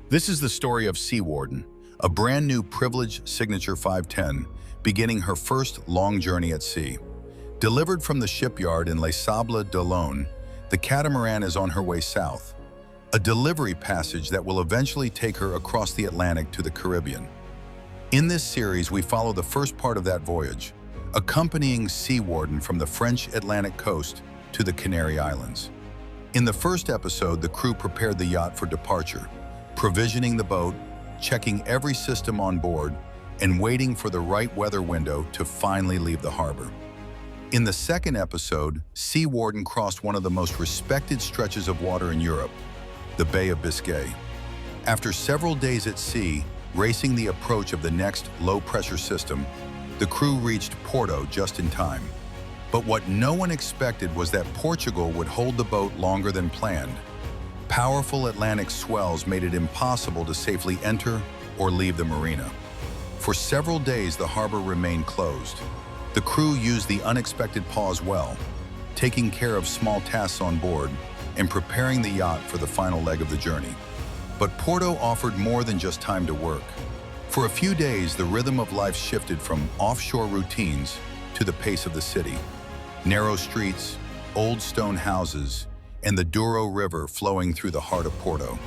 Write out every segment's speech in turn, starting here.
This is the story of Sea Warden, a brand new Privilège Signature 510, beginning her first long journey at sea. Delivered from the shipyard in Les Sables-d'Olonne, the Catamaran is on her way south, a delivery passage that will eventually take her across the Atlantic to the Caribbean. In this series, we follow the first part of that voyage, accompanying Sea Warden from the French Atlantic coast to the Canary Islands. In the first episode, the crew prepared the yacht for departure, provisioning the boat, checking every system on board, and waiting for the right weather window to finally leave the harbor. In the second episode, Sea Warden crossed one of the most respected stretches of water in Europe, the Bay of Biscay. After several days at sea, racing the approach of the next low-pressure system, the crew reached Porto just in time. But what no one expected was that Portugal would hold the boat longer than planned. Powerful Atlantic swells made it impossible to safely enter or leave the marina. For several days, the harbor remained closed. The crew used the unexpected pause well, taking care of small tasks on board and preparing the yacht for the final leg of the journey. But Porto offered more than just time to work. For a few days, the rhythm of life shifted from offshore routines to the pace of the city. Narrow streets, old stone houses, and the Douro River flowing through the heart of Porto.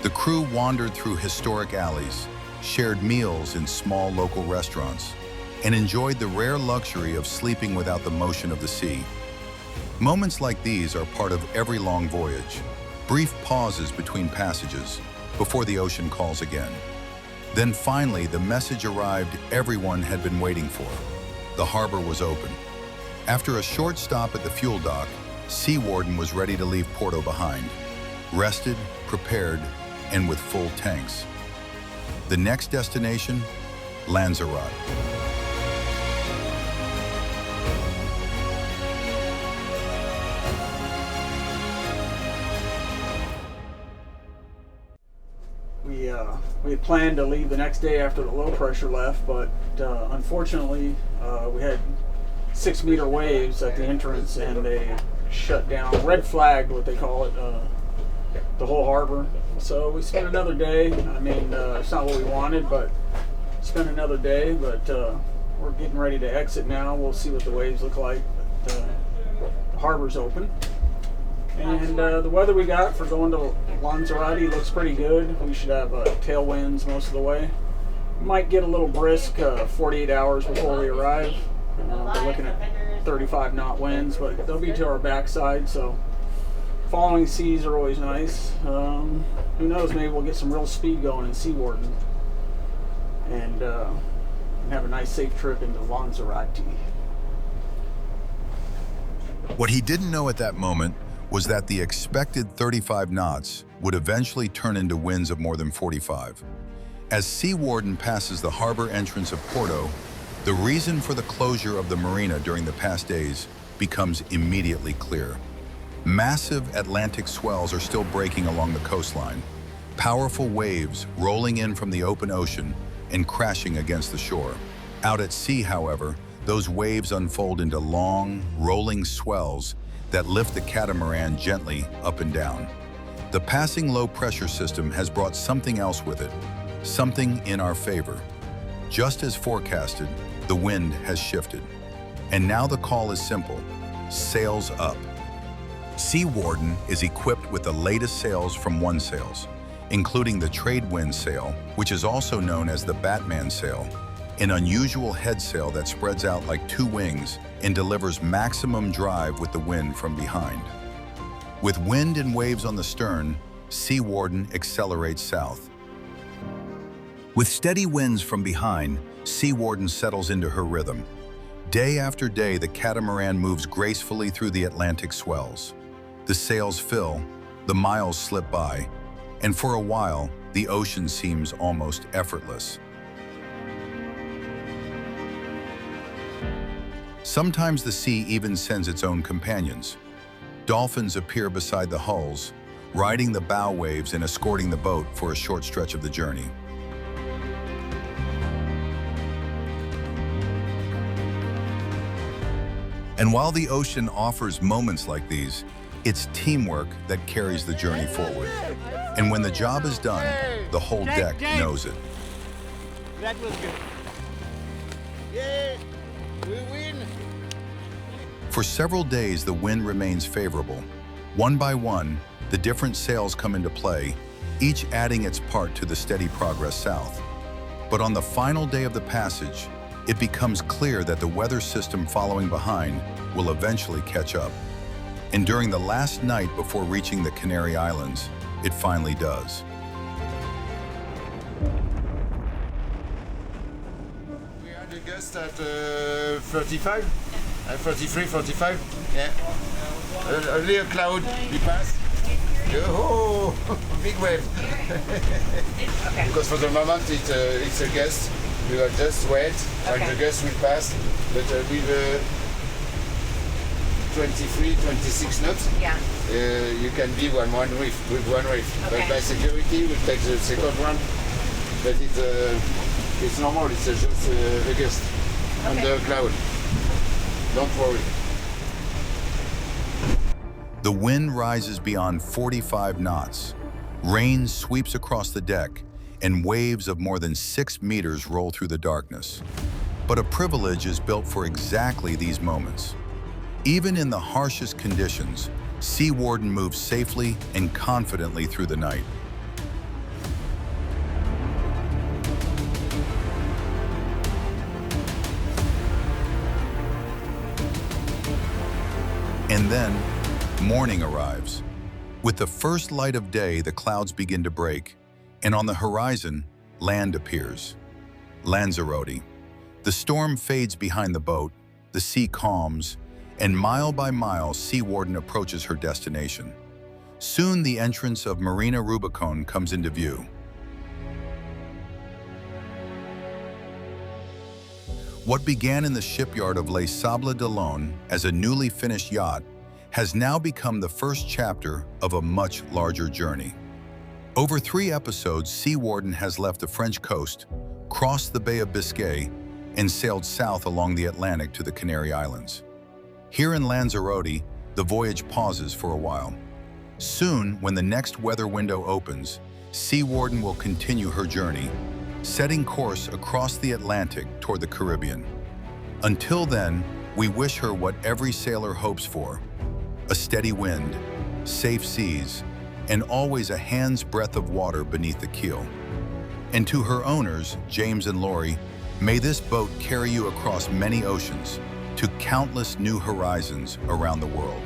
The crew wandered through historic alleys, shared meals in small local restaurants, and enjoyed the rare luxury of sleeping without the motion of the sea. Moments like these are part of every long voyage, brief pauses between passages before the ocean calls again. Then finally, the message arrived everyone had been waiting for. The harbor was open. After a short stop at the fuel dock, Sea Warden was ready to leave Porto behind, rested, prepared, and with full tanks. The next destination, Lanzarote. We had planned to leave the next day after the low pressure left, but unfortunately we had 6-meter waves at the entrance, and they shut down, red flagged what they call it, the whole harbor. So we spent another day. I mean, it's not what we wanted, but spent another day. But we're getting ready to exit now. We'll see what the waves look like. But, the harbor's open, and the weather we got for going to Lanzarote looks pretty good. We should have tailwinds most of the way. We might get a little brisk 48 hours before we arrive. We're looking at 35 knot winds, but they'll be to our backside, so following seas are always nice. Who knows, maybe we'll get some real speed going in Sea Warden and have a nice safe trip into Lanzarote. What he didn't know at that moment was that the expected 35 knots would eventually turn into winds of more than 45. As Sea Warden passes the harbor entrance of Porto, the reason for the closure of the marina during the past days becomes immediately clear. Massive Atlantic swells are still breaking along the coastline, powerful waves rolling in from the open ocean and crashing against the shore. Out at sea, however, those waves unfold into long, rolling swells that lift the catamaran gently up and down. The passing low-pressure system has brought something else with it, something in our favor. Just as forecasted, the wind has shifted. And now the call is simple: sails up. Sea Warden is equipped with the latest sails from One Sails, including the trade wind sail, which is also known as the Batman sail, an unusual head sail that spreads out like 2 wings and delivers maximum drive with the wind from behind. With wind and waves on the stern, Sea Warden accelerates south. With steady winds from behind, Sea Warden settles into her rhythm. Day after day, the catamaran moves gracefully through the Atlantic swells. The sails fill, the miles slip by, and for a while, the ocean seems almost effortless. Sometimes the sea even sends its own companions. Dolphins appear beside the hulls, riding the bow waves and escorting the boat for a short stretch of the journey. And while the ocean offers moments like these, it's teamwork that carries the journey forward. And when the job is done, the whole deck knows it. That was good. Yeah, we win. For several days, the wind remains favorable. One by one, the different sails come into play, each adding its part to the steady progress south. But on the final day of the passage, it becomes clear that the weather system following behind will eventually catch up. And during the last night before reaching the Canary Islands, it finally does. We had a gust at 35, 43, 45. Yeah. A little cloud, we passed. Oh, big wave. Because for the moment it's a gust. We are just wet and the gust will pass. But with 23, 26 knots, you can be with one reef. Okay. But by security, we'll take the second one. But it's normal. It's just a gust and the cloud. Don't worry. The wind rises beyond 45 knots. Rain sweeps across the deck, and waves of more than 6 meters roll through the darkness. But a Privilège is built for exactly these moments. Even in the harshest conditions, Sea Warden moves safely and confidently through the night. And then, morning arrives. With the first light of day, the clouds begin to break, and on the horizon, land appears. Lanzarote. The storm fades behind the boat, the sea calms, and mile by mile, Sea Warden approaches her destination. Soon, the entrance of Marina Rubicon comes into view. What began in the shipyard of Les Sables-d'Olonne as a newly finished yacht has now become the first chapter of a much larger journey. Over 3 episodes, Sea Warden has left the French coast, crossed the Bay of Biscay, and sailed south along the Atlantic to the Canary Islands. Here in Lanzarote, the voyage pauses for a while. Soon, when the next weather window opens, Sea Warden will continue her journey, setting course across the Atlantic toward the Caribbean. Until then, we wish her what every sailor hopes for: a steady wind, safe seas, and always a hand's breadth of water beneath the keel. And to her owners, James and Lori, may this boat carry you across many oceans to countless new horizons around the world.